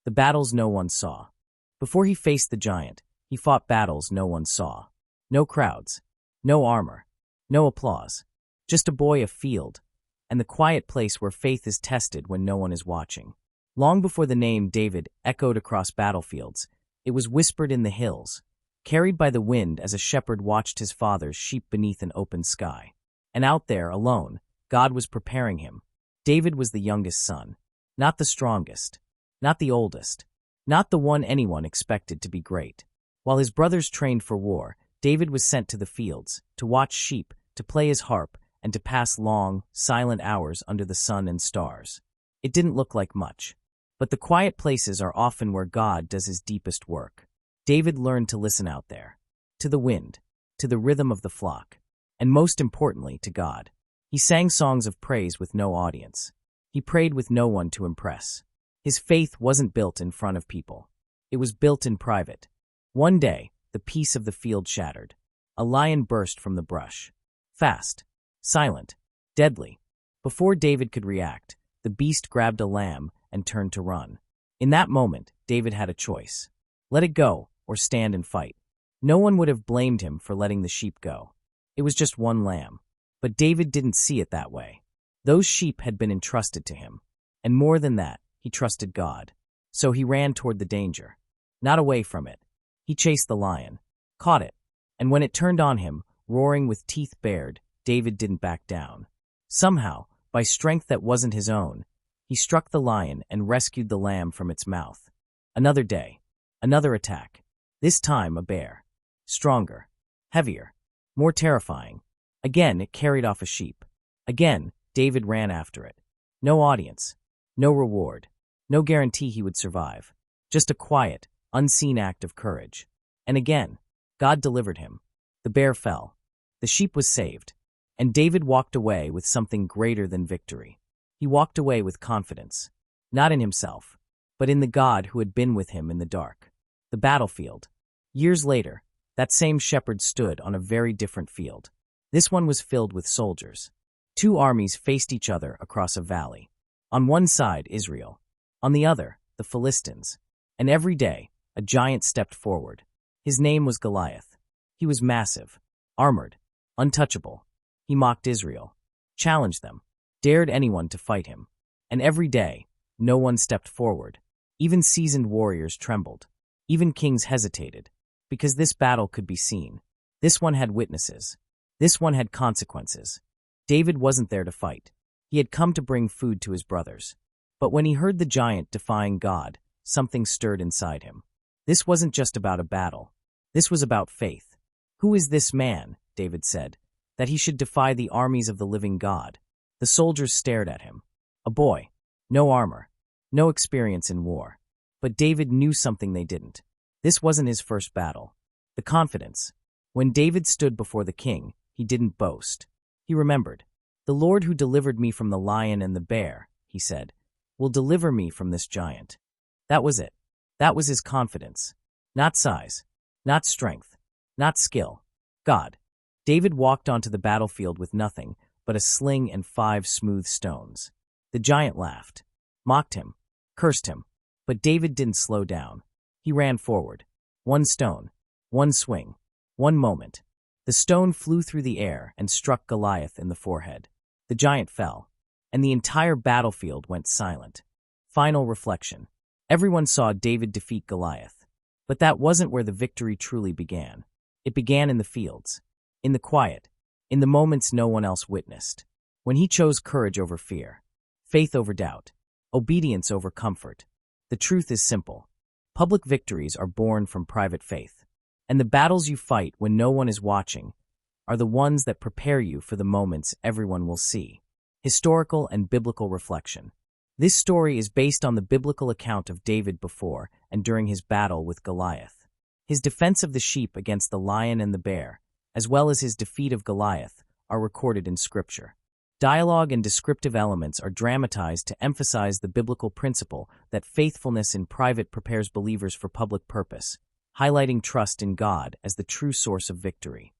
the battles no one saw. Before he faced the giant, he fought battles no one saw. No crowds, no armor, no applause. Just a boy afield, and the quiet place where faith is tested when no one is watching. Long before the name David echoed across battlefields, it was whispered in the hills, carried by the wind as a shepherd watched his father's sheep beneath an open sky. And out there, alone, God was preparing him. David was the youngest son, not the strongest, not the oldest, not the one anyone expected to be great. While his brothers trained for war, David was sent to the fields, to watch sheep, to play his harp, and to pass long, silent hours under the sun and stars. It didn't look like much, but the quiet places are often where God does his deepest work. David learned to listen out there, to the wind, to the rhythm of the flock, and most importantly, to God. He sang songs of praise with no audience. He prayed with no one to impress. His faith wasn't built in front of people. It was built in private. One day, the peace of the field shattered. A lion burst from the brush. Fast, silent, deadly. Before David could react, the beast grabbed a lamb and turned to run. In that moment, David had a choice. Let it go or stand and fight. No one would have blamed him for letting the sheep go. It was just one lamb. But David didn't see it that way. Those sheep had been entrusted to him. And more than that, he trusted God. So he ran toward the danger, not away from it. He chased the lion, caught it, and when it turned on him, roaring with teeth bared, David didn't back down. Somehow, by strength that wasn't his own, he struck the lion and rescued the lamb from its mouth. Another day, another attack. This time a bear. Stronger, heavier, more terrifying. Again, it carried off a sheep. Again, David ran after it. No audience, no reward, no guarantee he would survive. Just a quiet, unseen act of courage. And again, God delivered him. The bear fell. The sheep was saved. And David walked away with something greater than victory. He walked away with confidence. Not in himself, but in the God who had been with him in the dark. The battlefield. Years later, that same shepherd stood on a very different field. This one was filled with soldiers. Two armies faced each other across a valley. On one side, Israel. On the other, the Philistines. And every day, a giant stepped forward. His name was Goliath. He was massive, armored, untouchable. He mocked Israel, challenged them, dared anyone to fight him. And every day, no one stepped forward. Even seasoned warriors trembled. Even kings hesitated, because this battle could be seen. This one had witnesses. This one had consequences. David wasn't there to fight. He had come to bring food to his brothers. But when he heard the giant defying God, something stirred inside him. This wasn't just about a battle. This was about faith. Who is this man, David said, that he should defy the armies of the living God? The soldiers stared at him. A boy, no armor, no experience in war. But David knew something they didn't. This wasn't his first battle. The confidence. When David stood before the king, he didn't boast. He remembered. The Lord who delivered me from the lion and the bear, he said, will deliver me from this giant. That was it. That was his confidence. Not size, not strength, not skill. God. David walked onto the battlefield with nothing but a sling and 5 smooth stones. The giant laughed, mocked him, cursed him. But David didn't slow down. He ran forward. One stone, one swing, one moment. The stone flew through the air and struck Goliath in the forehead. The giant fell, and the entire battlefield went silent. Final reflection. Everyone saw David defeat Goliath. But that wasn't where the victory truly began. It began in the fields, in the quiet, in the moments no one else witnessed. When he chose courage over fear, faith over doubt, obedience over comfort. The truth is simple. Public victories are born from private faith. And the battles you fight when no one is watching are the ones that prepare you for the moments everyone will see. Historical and biblical reflection. This story is based on the biblical account of David before and during his battle with Goliath. His defense of the sheep against the lion and the bear, as well as his defeat of Goliath, are recorded in Scripture. Dialogue and descriptive elements are dramatized to emphasize the biblical principle that faithfulness in private prepares believers for public purpose, highlighting trust in God as the true source of victory.